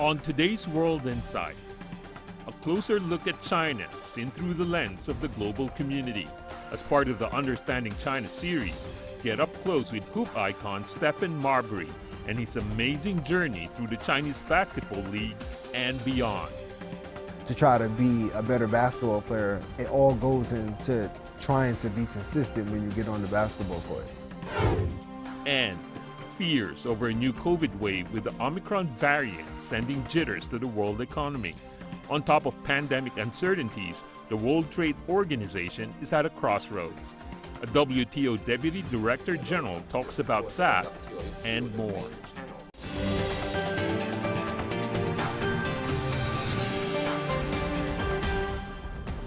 On today's World Insight, a closer look at China seen through the lens of the global community. As part of the Understanding China series, get up close with hoop icon Stephon Marbury and his amazing journey through the Chinese Basketball League and beyond. To try to be a better basketball player, it all goes into trying to be consistent when you get on the basketball court. And fears over a new COVID wave with the Omicron variant sending jitters to the world economy. On top of pandemic uncertainties, the World Trade Organization is at a crossroads. A WTO Deputy Director General talks about that and more.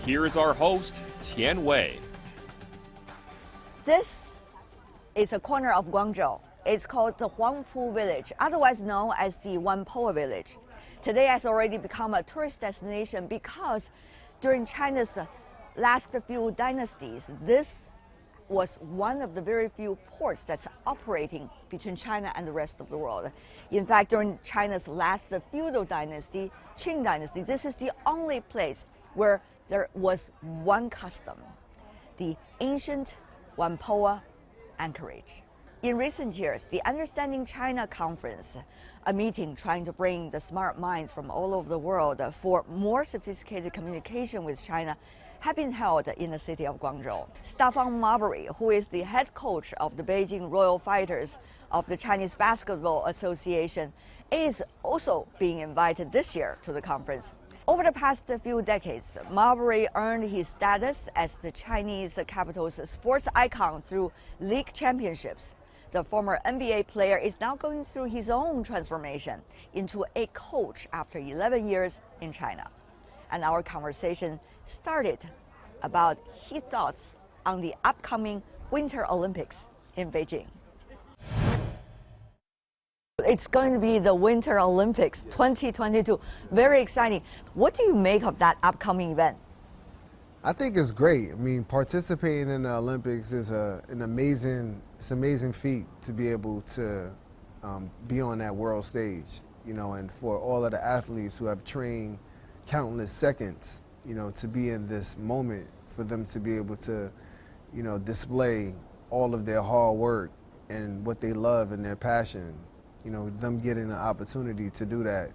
Here is our host, Tian Wei. This is a corner of Guangzhou. It's called the Huangpu Village, otherwise known as the Wanpo Village. Today has already become a tourist destination because during China's last few dynasties, this was one of the very few ports that's operating between China and the rest of the world. In fact, during China's last feudal dynasty, Qing dynasty, this is the only place where there was one custom, the ancient Wanpo anchorage. In recent years, the Understanding China Conference, a meeting trying to bring the smart minds from all over the world for more sophisticated communication with China, have been held in the city of Guangzhou. Stephon Marbury, who is the head coach of the Beijing Royal Fighters of the Chinese Basketball Association, is also being invited this year to the conference. Over the past few decades, Marbury earned his status as the Chinese capital's sports icon through league championships. The former NBA player is now going through his own transformation into a coach after 11 years in China. And our conversation started about his thoughts on the upcoming Winter Olympics in Beijing. It's going to be the Winter Olympics 2022. Very exciting. What do you make of that upcoming event? I think it's great. I mean, participating in the Olympics is an amazing feat to be able to be on that world stage, you know, and for all of the athletes who have trained countless seconds, you know, to be in this moment, for them to be able to, you know, display all of their hard work and what they love and their passion, you know, them getting the opportunity to do that,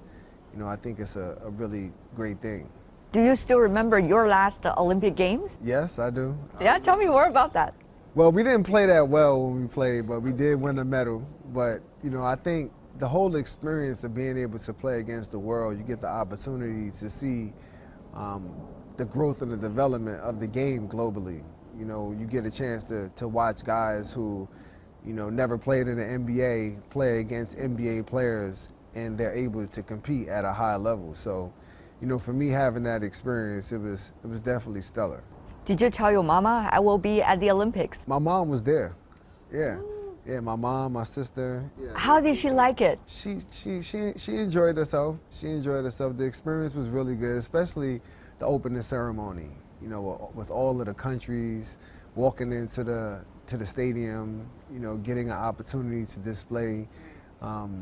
you know, I think it's a really great thing. Do you still remember your last Olympic Games? Yes, I do. Yeah, tell me more about that. Well, we didn't play that well when we played, but we did win a medal. But, you know, I think the whole experience of being able to play against the world, you get the opportunity to see the growth and the development of the game globally. You know, you get a chance to watch guys who, you know, never played in the NBA play against NBA players, and they're able to compete at a high level. So, you know, for me, having that experience, it was definitely stellar. Did you tell your mama I will be at the Olympics? My mom was there. Yeah. Yeah, my mom, my sister. Yeah. How did she like it? She enjoyed herself. She enjoyed herself. The experience was really good, especially the opening ceremony. You know, with all of the countries walking into the stadium, you know, getting an opportunity to display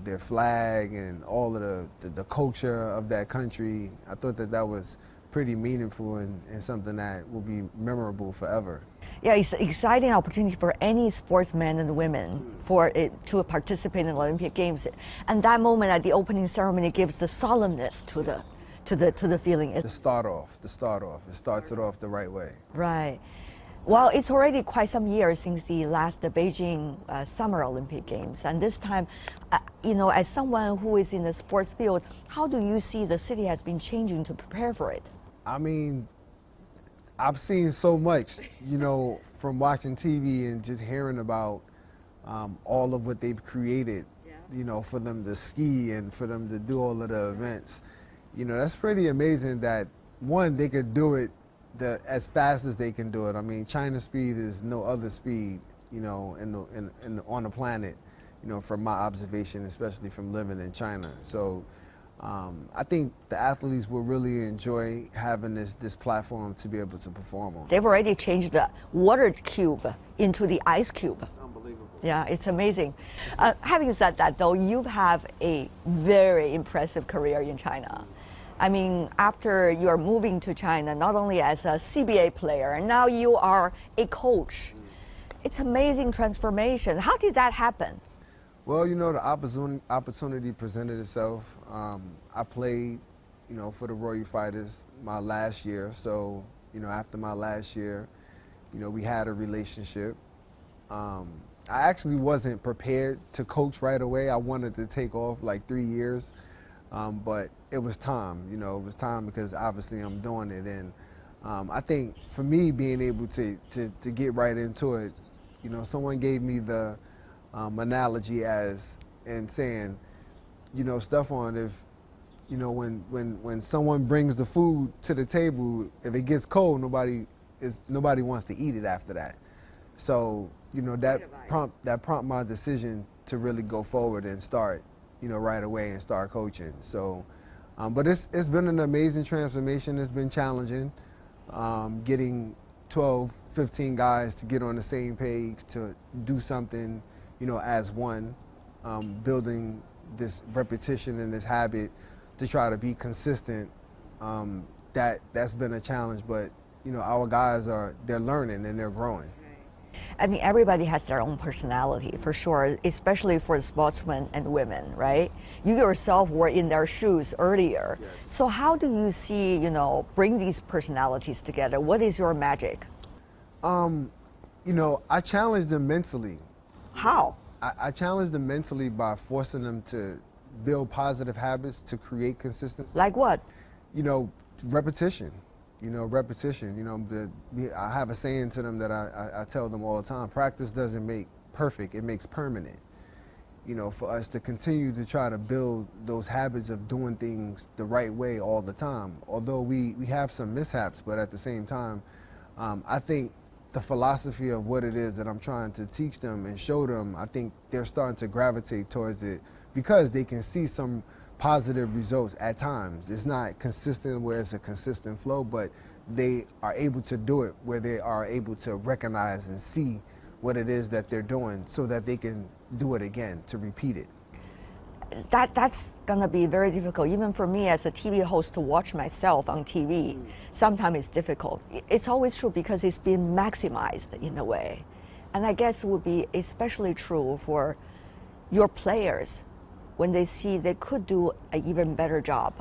their flag and all of the culture of that country. I thought that was pretty meaningful and something that will be memorable forever. Yeah, it's an exciting opportunity for any sportsmen and women to participate in the Olympic Games. And that moment at the opening ceremony gives the solemnness to the feeling. To start off. It starts it off the right way. Right. Well, it's already quite some years since the last Beijing Summer Olympic Games. And this time, you know, as someone who is in the sports field, how do you see the city has been changing to prepare for it? I mean, I've seen so much, you know, from watching TV and just hearing about all of what they've created, you know, for them to ski and for them to do all of the events. You know, that's pretty amazing that, one, they could do it as fast as they can do it. I mean, China's speed is no other speed, you know, on the planet, you know, from my observation, especially from living in China. So I think the athletes will really enjoy having this platform to be able to perform on. They've already changed the water cube into the ice cube. It's unbelievable. Yeah, it's amazing. Having said that, though, you have a very impressive career in China. I mean, after you're moving to China, not only as a CBA player, now you are a coach. It's amazing transformation. How did that happen? Well, you know, the opportunity presented itself. I played, you know, for the Royal Fighters my last year. So, you know, after my last year, you know, we had a relationship. I actually wasn't prepared to coach right away. I wanted to take off like 3 years, but it was time. You know, it was time because obviously I'm doing it. And I think for me, being able to get right into it, you know, someone gave me the analogy as and saying, you know, Stephon, if you know when someone brings the food to the table, if it gets cold, nobody wants to eat it after that. So, you know, that prompt my decision to really go forward and start, you know, right away and start coaching. So, but it's been an amazing transformation. It's been challenging, getting 12, 15 guys to get on the same page to do something, you know, as one, building this repetition and this habit to try to be consistent. That's been a challenge, but you know, our guys they're learning and they're growing. I mean, everybody has their own personality, for sure, especially for sportsmen and women, right? You yourself were in their shoes earlier. Yes. So how do you see, you know, bring these personalities together? What is your magic? You know, I challenge them mentally. How? I challenge them mentally by forcing them to build positive habits to create consistency. Like what? You know, repetition. You know, repetition. You know, I have a saying to them that I tell them all the time: practice doesn't make perfect; it makes permanent. You know, for us to continue to try to build those habits of doing things the right way all the time. Although we have some mishaps, but at the same time, I think the philosophy of what it is that I'm trying to teach them and show them, I think they're starting to gravitate towards it because they can see some positive results at times. It's not consistent where it's a consistent flow, but they are able to do it where they are able to recognize and see what it is that they're doing so that they can do it again, to repeat it. That's gonna be very difficult, even for me as a TV host, to watch myself on TV. Sometimes it's difficult. It's always true because it's been maximized in a way. And I guess it would be especially true for your players when they see they could do an even better job.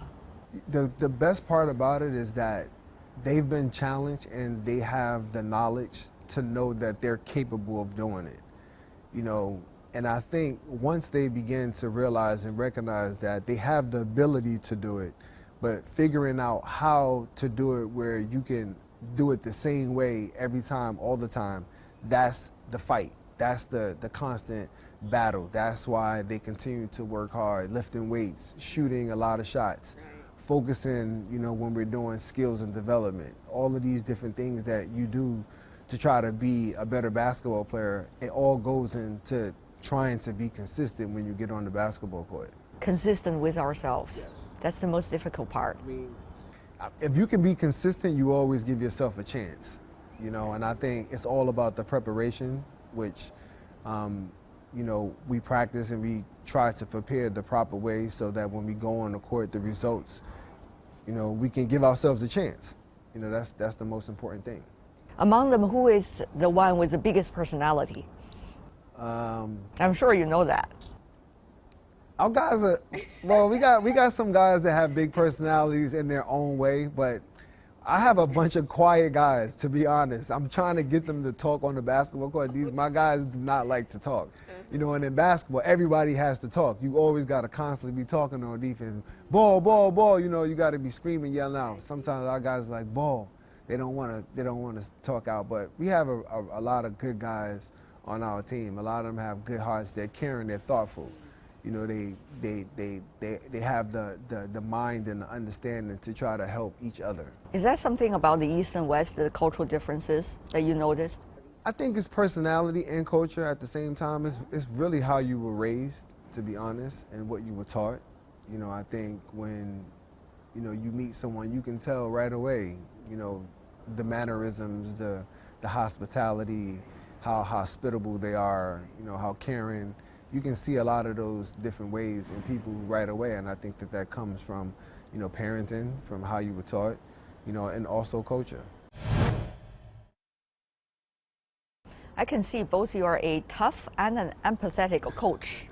The best part about it is that they've been challenged and they have the knowledge to know that they're capable of doing it. You know, and I think once they begin to realize and recognize that they have the ability to do it, but figuring out how to do it where you can do it the same way every time, all the time, that's the fight. That's the constant battle. That's why they continue to work hard, lifting weights, shooting a lot of shots, focusing, you know, when we're doing skills and development. All of these different things that you do to try to be a better basketball player, it all goes into trying to be consistent when you get on the basketball court. Consistent with ourselves. Yes. That's the most difficult part. I mean, if you can be consistent, you always give yourself a chance, you know, and I think it's all about the preparation, which, you know, we practice and we try to prepare the proper way so that when we go on the court, the results, you know, we can give ourselves a chance. You know, that's the most important thing. Among them, who is the one with the biggest personality? I'm sure you know that. Our guys are, well, we got some guys that have big personalities in their own way, but I have a bunch of quiet guys, to be honest. I'm trying to get them to talk on the basketball court. My guys do not like to talk. You know, and in basketball, everybody has to talk. You always got to constantly be talking on defense. Ball, ball, ball. You know, you got to be screaming, yelling out. Sometimes our guys are like, ball. They don't want to talk out. But we have a lot of good guys on our team. A lot of them have good hearts. They're caring. They're thoughtful. You know, they have the mind and the understanding to try to help each other. Is that something about the East and West, the cultural differences that you noticed? I think it's personality and culture at the same time. It's really how you were raised, to be honest, and what you were taught. You know, I think when, you know, you meet someone, you can tell right away, you know, the mannerisms, the hospitality, how hospitable they are, you know, how caring. You can see a lot of those different ways in people right away, and I think that that comes from, you know, parenting, from how you were taught, you know, and also culture. I can see both you are a tough and an empathetic coach.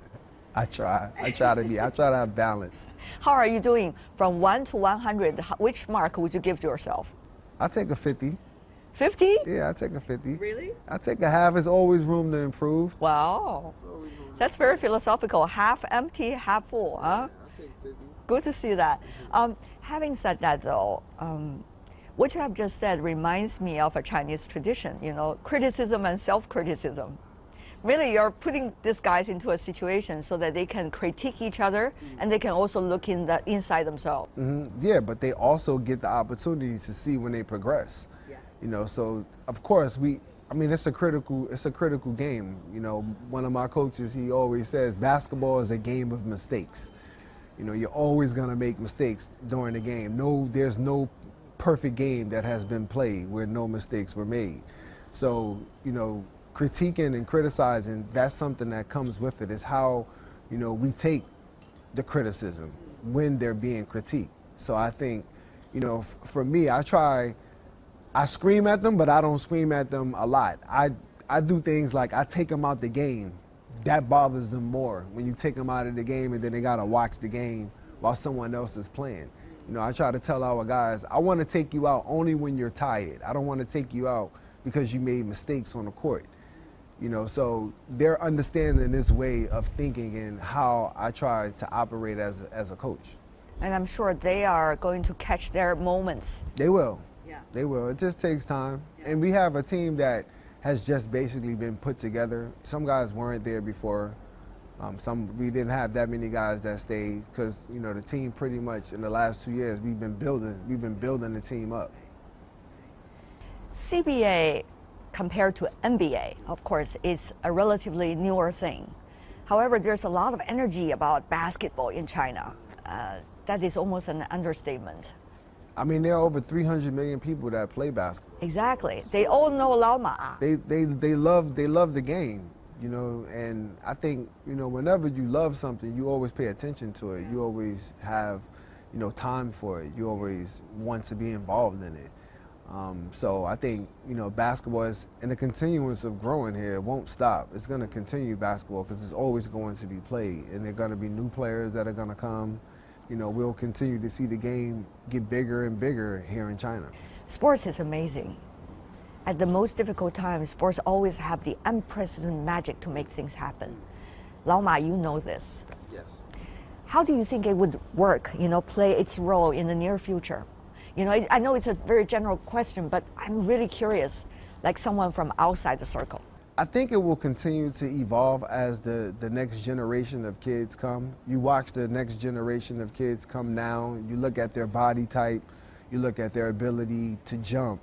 I try to have balance. How are you doing from 1 to 100? Which mark would you give to yourself? I take a 50. 50? Yeah, I take a 50. Really? I take a half. There's always room to improve. Wow. That's very philosophical. Half empty, half full. Huh? Yeah, I take 50. Good to see that. Having said that, though, what you have just said reminds me of a Chinese tradition, you know, criticism and self-criticism. Really, you're putting these guys into a situation so that they can critique each other and they can also look inside themselves. Mm-hmm. Yeah, but they also get the opportunity to see when they progress. Yeah. You know, so of course it's a critical game. You know, one of my coaches, he always says basketball is a game of mistakes. You know, you're always gonna make mistakes during the game. There's no perfect game that has been played where no mistakes were made. So, you know, critiquing and criticizing, that's something that comes with it. It's how, you know, we take the criticism when they're being critiqued. So I think, you know, for me, I scream at them, but I don't scream at them a lot. I do things like I take them out the game. That bothers them more when you take them out of the game and then they gotta watch the game while someone else is playing. You know, I try to tell our guys, I wanna take you out only when you're tired. I don't wanna take you out because you made mistakes on the court. You know, so they're understanding this way of thinking and how I try to operate as a coach. And I'm sure they are going to catch their moments. They will. Yeah. They will. It just takes time. Yeah. And we have a team that has just basically been put together. Some guys weren't there before. We didn't have that many guys that stayed because, you know, the team pretty much in the last 2 years we've been building the team up. CBA compared to NBA, of course, is a relatively newer thing. However, there's a lot of energy about basketball in China. That is almost an understatement. I mean, there are over 300 million people that play basketball. Exactly. They all know Lao Ma. They love the game, you know, and I think, you know, whenever you love something, you always pay attention to it. You always have, you know, time for it. You always want to be involved in it. So I think, you know, basketball is in the continuance of growing here. It won't stop. It's going to continue basketball because it's always going to be played, and there are going to be new players that are going to come. You know, we'll continue to see the game get bigger and bigger here in China. Sports is amazing. At the most difficult times, sports always have the unprecedented magic to make things happen. Lao Ma, you know this. Yes. How do you think it would work, you know, play its role in the near future? You know, I know it's a very general question, but I'm really curious, like someone from outside the circle. I think it will continue to evolve as the next generation of kids come. You watch the next generation of kids come now, you look at their body type, you look at their ability to jump,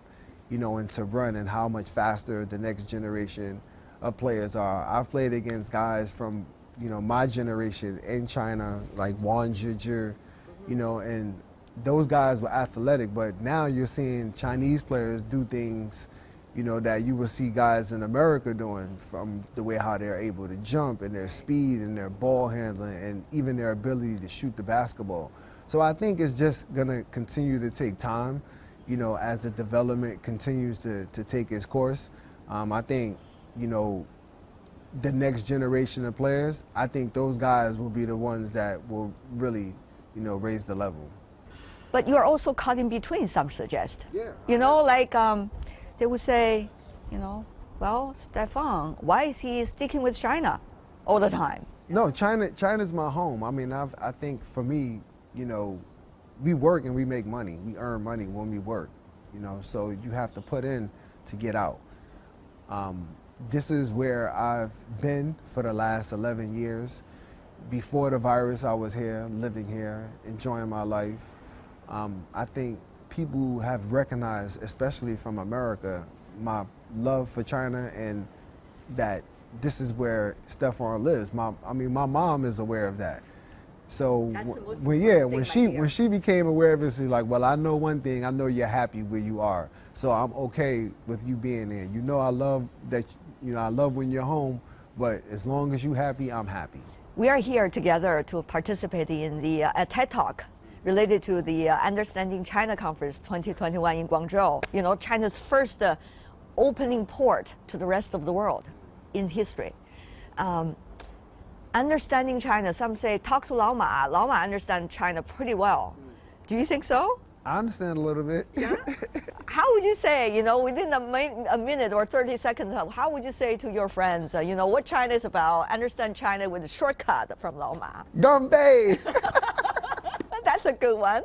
you know, and to run, and how much faster the next generation of players are. I've played against guys from, you know, my generation in China, like Wang Zhizhi, you know, and those guys were athletic, but now you're seeing Chinese players do things, you know, that you will see guys in America doing, from the way how they're able to jump and their speed and their ball handling and even their ability to shoot the basketball. So I think it's just gonna continue to take time, you know, as the development continues to take its course. I think, you know, the next generation of players, I think those guys will be the ones that will really, you know, raise the level. But you're also caught in between, some suggest. Yeah. You know, like they would say, you know, well, Stephon, why is he sticking with China all the time? No, China's my home. I mean, I think for me, you know, we work and we make money. We earn money when we work, you know, so you have to put in to get out. This is where I've been for the last 11 years. Before the virus, I was here, living here, enjoying my life. I think people have recognized, especially from America, my love for China and that this is where Stephon lives. My mom is aware of that. So when she became aware of it, she's like, well, I know one thing. I know you're happy where you are, so I'm okay with you being there. You know, I love that You know, I love when you're home, but as long as you're happy, I'm happy. We are here together to participate in the TED Talk related to the Understanding China Conference 2021 in Guangzhou. You know, China's first opening port to the rest of the world in history. Understanding China, some say talk to Lao Ma. Lao Ma understands China pretty well. Do you think so? I understand a little bit. Yeah? How would you say, you know, within a minute or 30 seconds, how would you say to your friends, you know, what China is about, understand China with a shortcut from Lao Ma? Gambay! That's a good one.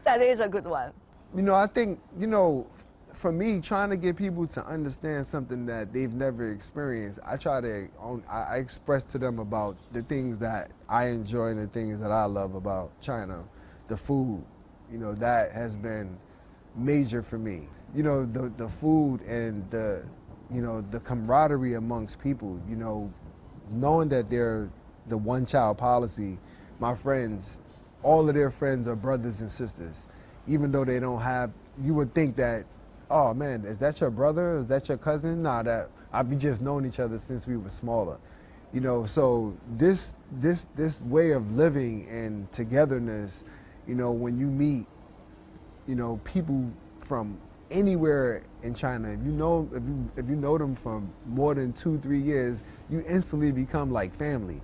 That is a good one. You know, I think, you know, for me, trying to get people to understand something that they've never experienced, I express to them about the things that I enjoy and the things that I love about China. The food, you know, that has been major for me. You know, the food and the camaraderie amongst people, you know, knowing that they're the one-child policy, my friends, all of their friends are brothers and sisters. Even though they don't have, you would think that, oh man, is that your brother? Is that your cousin? Nah, we just known each other since we were smaller. You know, so this way of living and togetherness, you know, when you meet, you know, people from anywhere in China, if you know them from more than 2-3 years, you instantly become like family.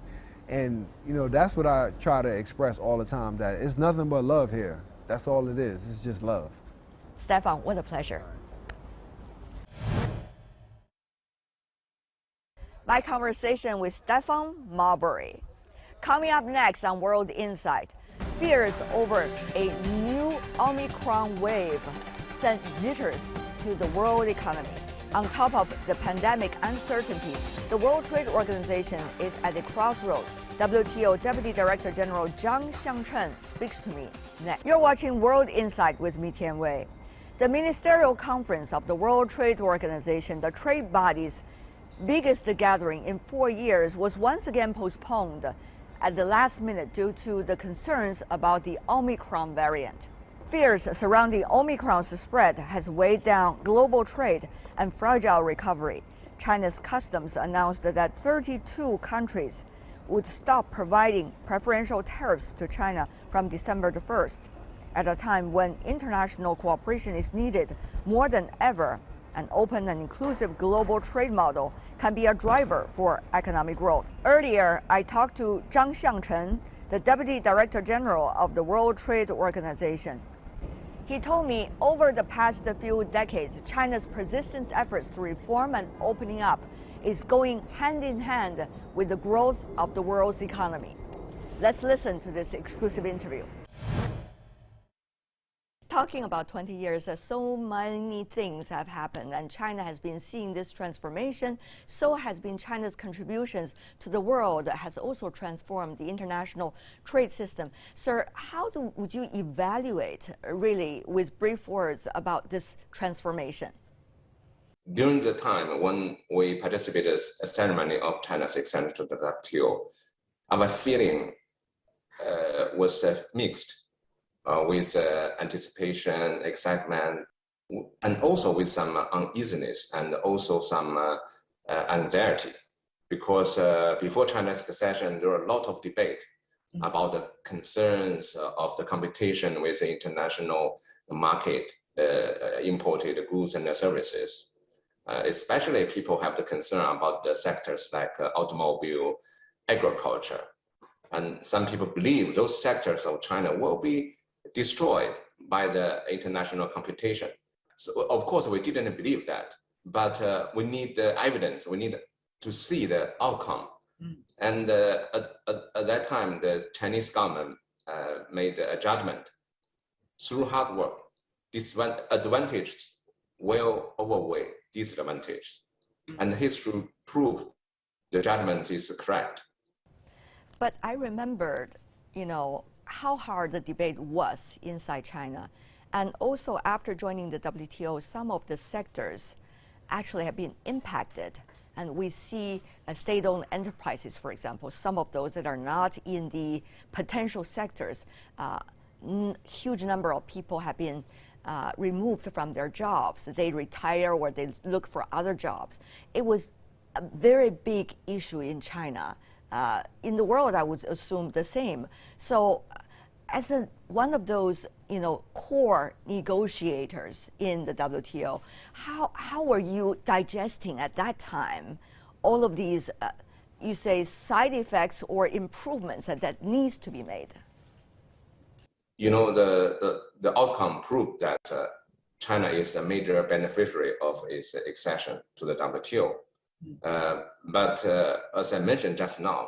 And you know, that's what I try to express all the time, that it's nothing but love here. That's all it is. It's just love. Stephon, what a pleasure. My conversation with Stephon Marbury. Coming up next on World Insight, fears over a new Omicron wave sent jitters to the world economy. On top of the pandemic uncertainty, the World Trade Organization is at a crossroad. WTO Deputy Director General Zhang Xiangchen speaks to me next. You're watching World Insight with me, Tian Wei. The Ministerial Conference of the World Trade Organization, the trade body's biggest gathering in 4 years, was once again postponed at the last minute due to the concerns about the Omicron variant. Fears surrounding Omicron's spread has weighed down global trade and fragile recovery. China's customs announced that 32 countries would stop providing preferential tariffs to China from December the 1st. At a time when international cooperation is needed more than ever, an open and inclusive global trade model can be a driver for economic growth. Earlier, I talked to Zhang Xiangchen, the Deputy Director General of the World Trade Organization. He told me over the past few decades, China's persistent efforts to reform and opening up is going hand in hand with the growth of the world's economy. Let's listen to this exclusive interview. Talking about 20 years, so many things have happened, and China has been seeing this transformation. So has been China's contributions to the world that has also transformed the international trade system. Sir, how would you evaluate, really, with brief words about this transformation? During the time when we participated in a ceremony of China's accession to the WTO, our feeling was mixed. With anticipation, excitement, and also with some uneasiness and also some anxiety. Because before China's accession, there were a lot of debate about the concerns of the competition with the international market, imported goods and services. Especially people have the concern about the sectors like automobile, agriculture. And some people believe those sectors of China will be destroyed by the international competition. So of course we didn't believe that, but we need the evidence, we need to see the outcome. And at that time, the Chinese government made a judgment. Through hard work, advantage will outweigh disadvantage. And history proved the judgment is correct. But I remembered, you know, how hard the debate was inside China. And also after joining the WTO, some of the sectors actually have been impacted. And we see state-owned enterprises, for example, some of those that are not in the potential sectors, huge number of people have been removed from their jobs. They retire or they look for other jobs. It was a very big issue in China. In the world, I would assume the same. So, as one of those, core negotiators in the WTO, how were you digesting at that time all of these, you say, side effects or improvements that needs to be made? The outcome proved that China is a major beneficiary of its accession to the WTO. But as I mentioned just now,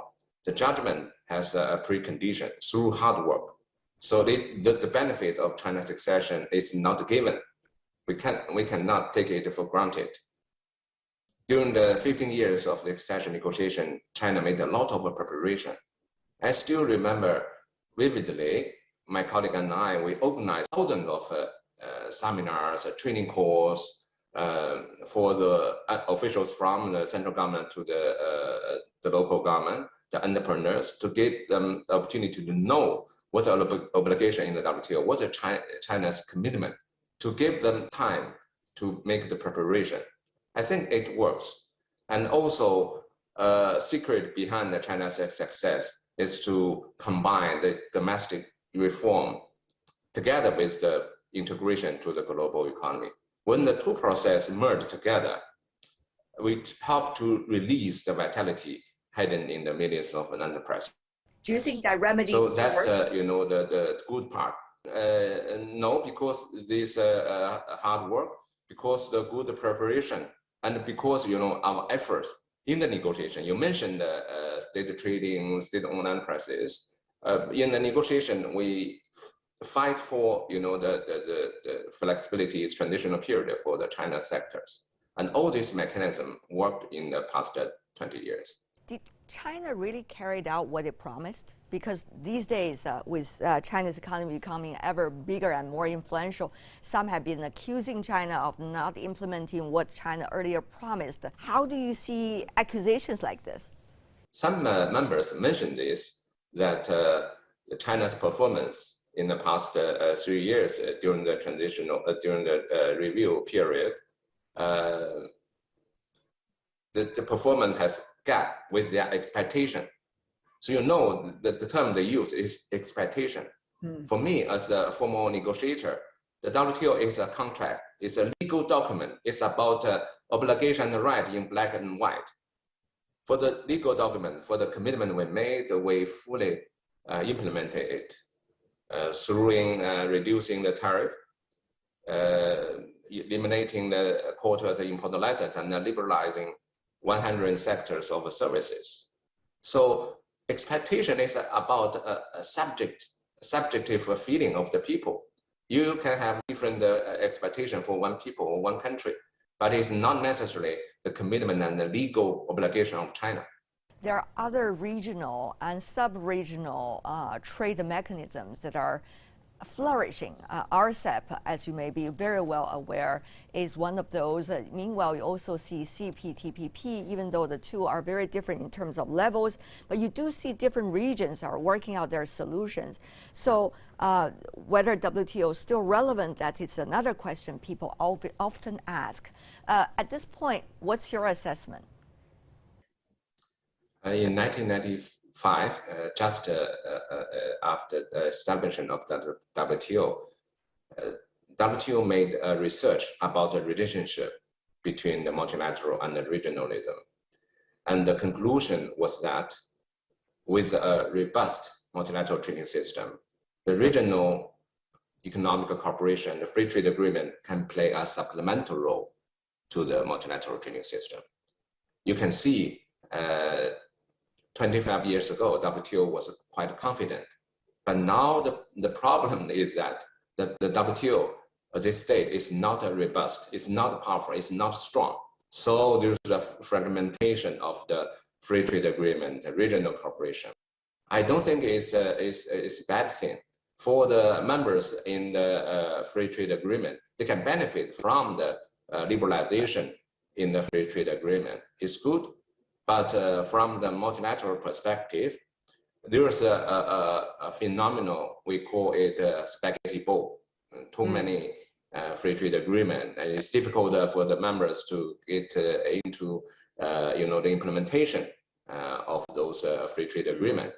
the judgment has a precondition through hard work. So the benefit of China's accession is not given. We cannot take it for granted. During the 15 years of the accession negotiation, China made a lot of preparation. I still remember vividly, my colleague and I, we organized thousands of seminars, training course for the officials from the central government to the local government, the entrepreneurs, to give them the opportunity to know what the obligation in the WTO, what is China's commitment, to give them time to make the preparation. I think it works. And also, secret behind the China's success is to combine the domestic reform together with the integration to the global economy. When the two processes merge together, we help to release the vitality hidden in the millions of enterprises. Do you think that remedies? So that's the good part. No, because this hard work, because the good preparation, and because our efforts in the negotiation. You mentioned state trading, state-owned enterprises. In the negotiation, we fight for the flexibility transitional period for the China sectors, and all this mechanism worked in the past 20 years. Did China really carry out what it promised? Because these days, with China's economy becoming ever bigger and more influential, some have been accusing China of not implementing what China earlier promised. How do you see accusations like this? Some members mentioned this, that China's performance in the past 3 years during the review period, the performance has gap with their expectation. So the term they use is expectation. For me, as a former negotiator, the WTO is a contract, it's a legal document, it's about obligation and right in black and white. For the legal document, for the commitment we made, we fully implemented it through reducing the tariff, eliminating the quotas, the import license, and liberalizing 100 sectors of services. So expectation is about a subjective feeling of the people. You can have different expectation for one people or one country, but it's not necessarily the commitment and the legal obligation of China. There are other regional and sub-regional trade mechanisms that are flourishing. RCEP, as you may be very well aware, is one of those. Meanwhile, you also see CPTPP, even though the two are very different in terms of levels, but you do see different regions are working out their solutions. So whether WTO is still relevant, that is another question people often ask. At this point, what's your assessment? In 1995, just after the establishment of the WTO, WTO made research about the relationship between the multilateral and the regionalism. And the conclusion was that with a robust multilateral trading system, the regional economic cooperation, the free trade agreement, can play a supplemental role to the multilateral trading system. You can see 25 years ago, WTO was quite confident. But now the problem is that the WTO at this stage is not robust, it's not powerful, it's not strong. So there's a fragmentation of the free trade agreement, the regional cooperation. I don't think it's a bad thing. For the members in the free trade agreement, they can benefit from the liberalization in the free trade agreement. It's good. But from the multilateral perspective, there is a phenomenon, we call it a spaghetti bowl. Too many free trade agreement, and it's difficult for the members to get into the implementation of those free trade agreements.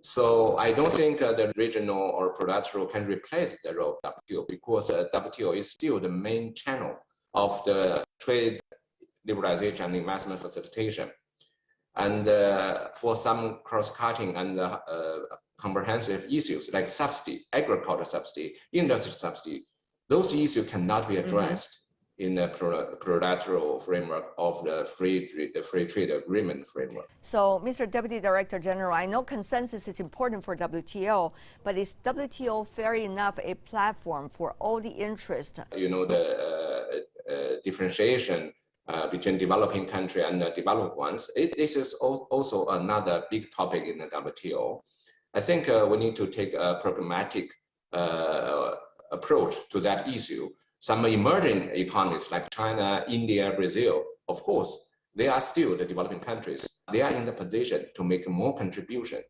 So I don't think the regional or bilateral can replace the role of WTO, because WTO is still the main channel of the trade liberalization and investment facilitation. And for some cross-cutting and comprehensive issues like subsidy, agricultural subsidy, industry subsidy, those issues cannot be addressed in the bilateral framework of the free trade agreement framework. So, Mr. Deputy Director General, I know consensus is important for WTO, but is WTO fair enough a platform for all the interests? The differentiation between developing country and developed ones, this is also another big topic in the WTO. I think we need to take a pragmatic approach to that issue. Some emerging economies like China, India, Brazil, of course, they are still the developing countries. They are in the position to make more contribution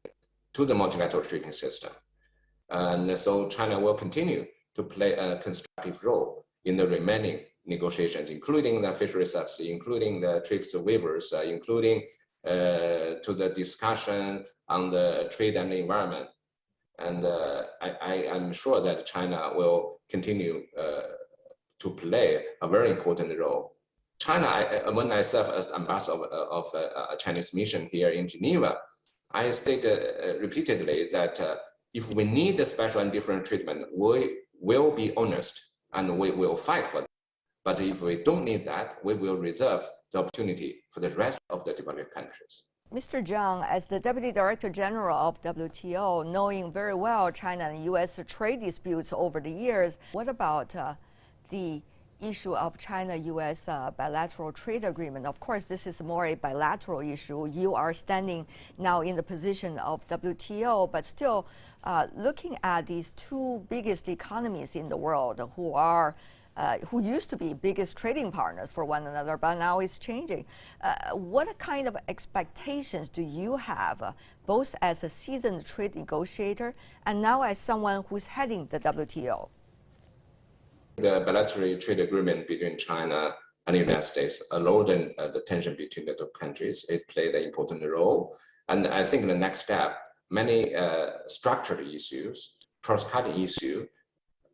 to the multilateral trading system. And so China will continue to play a constructive role in the remaining negotiations, including the fishery subsidy, including the TRIPS waivers, including to the discussion on the trade and the environment. And I am sure that China will continue to play a very important role. China, when I serve as ambassador of a Chinese mission here in Geneva, I stated repeatedly that if we need the special and different treatment, we will be honest and we will fight for that. But if we don't need that, we will reserve the opportunity for the rest of the developing countries. Mr. Zhang, as the Deputy Director General of WTO, knowing very well China and U.S. trade disputes over the years, what about the issue of China-U.S. Bilateral trade agreement? Of course, this is more a bilateral issue. You are standing now in the position of WTO, but still looking at these two biggest economies in the world who used to be biggest trading partners for one another, but now it's changing. What kind of expectations do you have, both as a seasoned trade negotiator and now as someone who's heading the WTO? The bilateral trade agreement between China and the United States lowered the tension between the two countries. It played an important role. And I think the next step, many structural issues, cross-cutting issues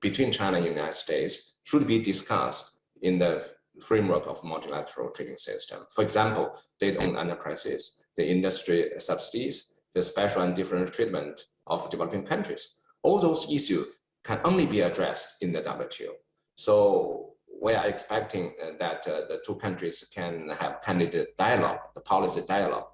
between China and the United States should be discussed in the framework of multilateral trading system. For example, state-owned enterprises, the industry subsidies, the special and different treatment of developing countries. All those issues can only be addressed in the WTO. So we are expecting that the two countries can have candid dialogue, the policy dialogue.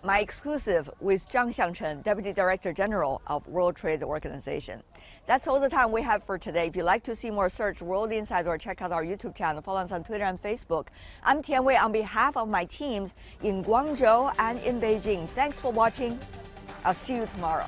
My exclusive with Zhang Xiangchen, Deputy Director General of World Trade Organization. That's all the time we have for today. If you'd like to see more, search World Insight or check out our YouTube channel. Follow us on Twitter and Facebook. I'm Tian Wei on behalf of my teams in Guangzhou and in Beijing. Thanks for watching. I'll see you tomorrow.